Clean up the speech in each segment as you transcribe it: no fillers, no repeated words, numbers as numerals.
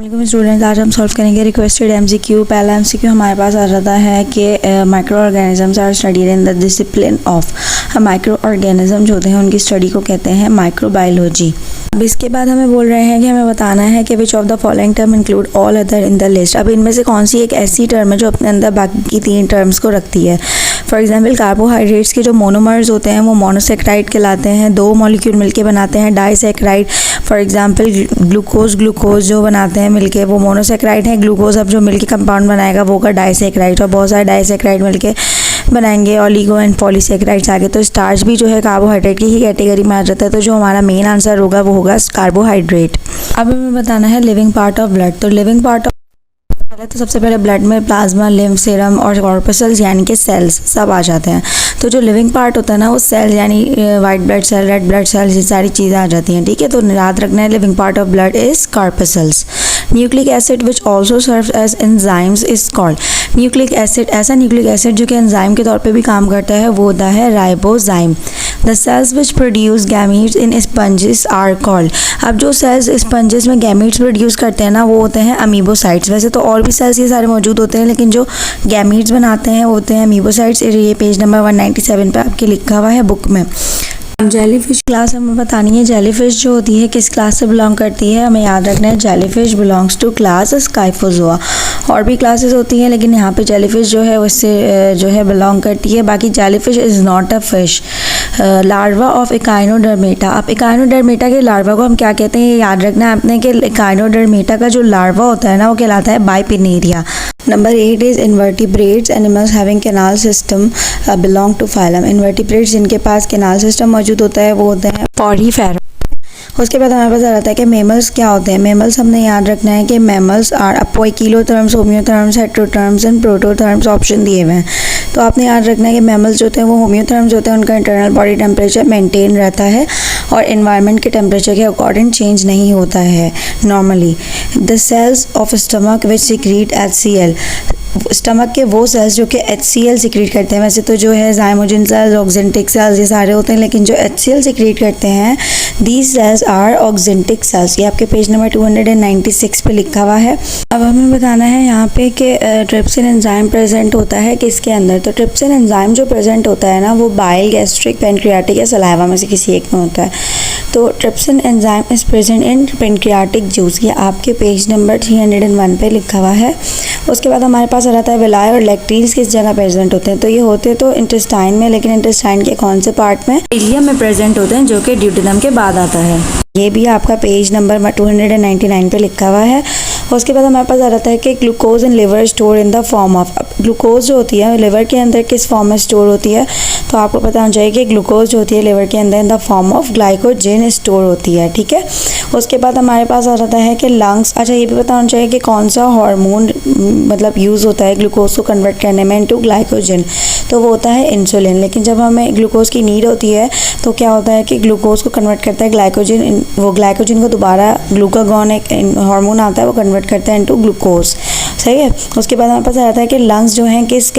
अस्सलाम स्टूडेंट्स, आज हम सॉल्व करेंगे रिक्वेस्टेड एमसीक्यू। पहला एमसीक्यू हमारे पास आ जाता है कि micro organisms are studied in the discipline of. Micro organism जो होते हैं उनकी स्टडी को कहते हैं माइक्रोबायोलॉजी। अब इसके बाद हमें बोल रहे हैं कि हमें बताना है कि which of the following term include all other in the list. अब इनमें से कौन सी एक ऐसी टर्म है जो अपने अंदर बाकी की 3 टर्म्स को रखती है। फॉर एग्जाम्पल कार्बोहाइड्रेट्स के जो मोनोमर्स होते हैं वो मोनोसेक्राइड कहलाते हैं। 2 मॉलिक्यूल मिलके बनाते हैं डाइसेक्राइड। फॉर एग्जाम्पल ग्लूकोज जो बनाते हैं मिलके वो मोनोसेक्राइड है। ग्लूकोज अब जो मिलके कंपाउंड बनाएगा वो होगा डाइसेक्राइड, और बहुत सारे डाइसेक्राइड मिलके बनाएंगे ओलिगो एंड पॉलीसेक्राइड्स आगे। तो स्टार्च भी जो है कार्बोहाइड्रेट की ही कैटेगरी में आ जाता है। तो जो हमारा मेन आंसर होगा वो होगा कार्बोहाइड्रेट। अब हमें बताना है लिविंग पार्ट ऑफ ब्लड। तो लिविंग पार्ट पहले तो सबसे पहले ब्लड में प्लाज्मा, लिम्फ, सीरम और कॉर्पसल्स यानी कि सेल्स सब आ जाते हैं। तो जो लिविंग पार्ट होता है ना वो सेल्स यानी white blood cell, red blood cells, ये सारी चीज़ें आ जाती हैं। ठीक है, तो याद रखना है living part of blood is corpuscles. Nucleic acid which also serve as enzymes is called. Nucleic acid, ऐसा न्यूक्लिक एसिड जो कि एंजाइम के तौर पे भी काम करता है वो होता है ribozyme. The cells which produce gametes in sponges are called. अब जो सेल्स स्पंजेस में गैमीट्स प्रोड्यूस करते हैं ना वो होते हैं अमीबोसाइट्स। वैसे तो और भी सेल्स ये सारे मौजूद होते हैं लेकिन जो गैमीट्स बनाते हैं वो होते हैं अमीबोसाइट्स। ये पेज नंबर 197 पे आपके लिखा हुआ है बुक में। जेलीफिश क्लास हमें बतानी है। जेलीफिश जो होती है किस क्लास से बिलोंग करती है, हमें याद रखना है jellyfish belongs to class Scyphozoa. और भी क्लासेस होती हैं लेकिन यहाँ पे जेलीफिश जो है उससे जो है बिलोंग करती है। बाकी jellyfish is not a fish. Larva of Echinodermata. अब इकाइनोडर्मेटा के लार्वा को हम क्या कहते हैं ये याद रखना है आपने कि इकाइनोडर्मेटा का जो लार्वा होता है ना वो कहलाता है bipinnaria. Number 8 is invertebrates animals having canal system belong to phylum. Invertebrates जिनके पास कैनाल सिस्टम मौजूद होता है वो होते हैं पॉरीफेरा। उसके बाद हमारे पास आ जाता है कि मेमल्स क्या होते हैं। मेमल्स हमने याद रखना है कि mammals are a poikilotherms, homeotherms, heterotherms and prototherms option दिए हुए हैं। तो आपने याद रखना है कि मेमल्स जो होते हैं वो होम्योथर्म्स होते हैं, उनका इंटरनल बॉडी टेम्परेचर मेंटेन रहता है और एनवायरनमेंट के टेम्परेचर के अकॉर्डिंग चेंज नहीं होता है normally. The cells of stomach which secrete HCl। Stomach के वो सेल्स जो कि HCl सिक्रीट करते हैं। वैसे तो जो है जाइमोजिन सेल्स, ऑक्जेंटिक सेल्स ये सारे होते हैं लेकिन जो HCl सिक्रीट करते हैं these cells are oxyntic cells. ये आपके पेज नंबर 296 पे लिखा हुआ है। अब हमें बताना है यहाँ पे कि ट्रिप्सिन एंजाइम प्रेजेंट होता है किसके अंदर। तो ट्रिप्सिन एंजाइम जो प्रेजेंट होता है ना वो बाइल, गैस्ट्रिक, पेनक्रियाटिक या सलाइवा में से किसी एक में होता है। तो trypsin enzyme is present in pancreatic juice. ये आपके पेज नंबर 301 पे लिखा हुआ है। उसके बाद हमारे पास आ जाता है विलाई और लैक्टीज किस जगह प्रेजेंट होते हैं। तो ये होते तो इंटेस्टाइन में, लेकिन इंटेस्टाइन के कौन से पार्ट में, इलियम में प्रेजेंट होते हैं जो कि ड्यूटेनम के बाद आता है। ये भी आपका पेज नंबर 299 पे लिखा हुआ है। उसके बाद हमारे पास आ जाता है कि glucose in liver store in the form of. Glucose जो होती है लिवर के अंदर किस फॉर्म में स्टोर होती है, तो आपको पता होना चाहिए कि ग्लूकोज जो होती है लिवर के अंदर in the form of glycogen store होती है। ठीक है, उसके बाद हमारे पास आ जाता है कि लंग्स। अच्छा, ये भी पता होना चाहिए कि कौन सा हार्मोन मतलब यूज़ होता है ग्लूकोज को कन्वर्ट करने में इनटू ग्लाइकोजन, तो वो होता है इंसुलिन। लेकिन जब हमें ग्लूकोज की नीड होती है तो क्या होता है कि ग्लूकोज को कन्वर्ट करता है ग्लाइकोजन, वो ग्लाइकोजन को दोबारा ग्लूकागॉन एक हार्मोन आता है वो कन्वर्ट करता है इनटू ग्लूकोज। सही है। उसके बाद हमारे पास आ जाता है कि लंग्स जो हैं किस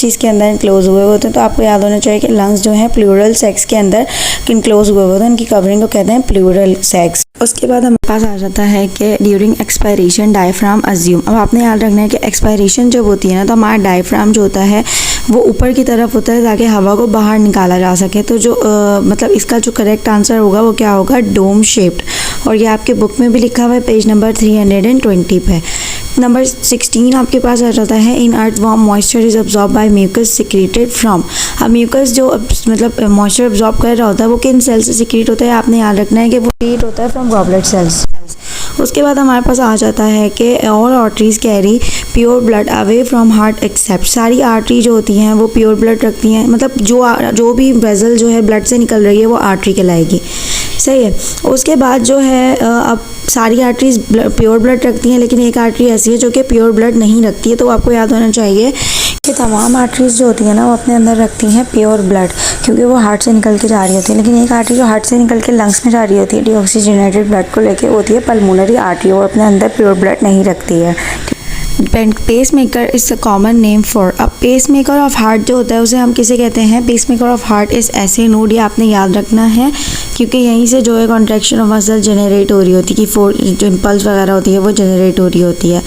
चीज़ के अंदर इनक्लोज हुए होते हैं। तो आपको याद होना चाहिए कि लंग्स जो हैं प्लूरल सेक्स के अंदर इनक्लोज हुए होते हैं, उनकी कवरिंग को कहते हैं प्लूरल सेक्स। उसके बाद हमारे पास आ जाता है कि ड्यूरिंग एक्सपायरेशन डायफ्राम अज्यूम। अब आपने याद रखना है कि एक्सपायरेशन जब होती है ना तो हमारा डायफ्राम जो होता है वो ऊपर की तरफ होता है ताकि हवा को बाहर निकाला जा सके। तो जो मतलब इसका जो करेक्ट आंसर होगा वो क्या होगा, डोम शेप्ड। और ये आपके बुक में भी लिखा हुआ है पेज नंबर 320 पे। नंबर 16 आपके पास आ जाता है in earthworm moisture is absorb by mucus secreted from. अब म्यूकस जो मतलब मॉइस्चर अब्जॉर्ब कर रहा होता है वो किन सेल से सिक्रेट होता है, आपने याद रखना है कि वो सिक्रेट होता है फ्रॉम गॉबलेट सेल्स। उसके बाद हमारे पास आ जाता है कि all arteries carry pure blood away from heart except. सारी आर्टरी जो होती हैं वो प्योर ब्लड रखती हैं, मतलब जो भी वेजल जो है ब्लड से निकल रही है वो आर्टरी कहलाएगी। सही है। उसके बाद जो है अब सारी आर्टरीज प्योर ब्लड रखती हैं लेकिन एक आर्टरी ऐसी है जो कि प्योर ब्लड नहीं रखती है। तो आपको याद होना चाहिए कि तमाम आर्टरीज जो होती हैं ना वो अपने अंदर रखती हैं प्योर ब्लड क्योंकि वो हार्ट से निकल के जा रही होती है। लेकिन एक आर्टरी जो हार्ट से निकल के लंग्स में जा रही होती है डीऑक्सीजनेटेड ब्लड को लेके होती है पल्मोनरी आर्टरी, वो अपने अंदर प्योर ब्लड नहीं रखती है। Pacemaker is the common name for अब पेस मेकर ऑफ हार्ट जो होता है उसे हम किसे कहते हैं? Pacemaker of heart is SA node, ये आपने याद रखना है क्योंकि यहीं से जो है कॉन्ट्रैक्शन ऑफ मसल जनरेट हो रही होती है कि जो इम्पल्स वगैरह होती है वो जनरेट हो रही होती है।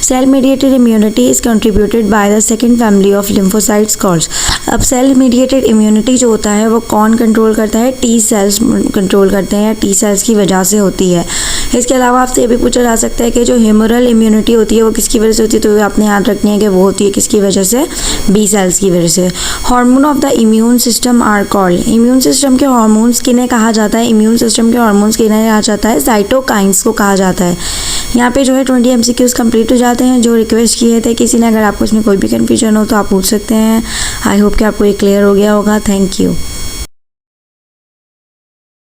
Cell mediated immunity is contributed by the second family of lymphocytes called. अब सेल मीडिएटेड इम्यूनिटी जो होता है वो कौन कंट्रोल करता है? टी सेल्स कंट्रोल करते हैं या टी सेल्स की वजह से होती है। इसके अलावा आपसे ये भी पूछा जा सकता है कि जो ह्यूमरल इम्यूनिटी होती है वो किसकी वजह से होती है, तो आपने याद रखनी है कि वो होती है किसकी वजह से? बी सेल्स की वजह से। Hormone of the immune system are called. Immune system के हार्मोन्स किन्हें कहा जाता है? इम्यून सिस्टम के हार्मोन्स किन्हें कहा जाता है? साइटोकाइंस को कहा जाता है। यहाँ पे जो है 20 MCQs कंप्लीट हो जाते हैं जो रिक्वेस्ट किए थे किसी ने। अगर आपको इसमें कोई भी कन्फ्यूजन हो तो आप पूछ सकते हैं। आई होप कि आपको ये क्लियर हो गया होगा। Thank you.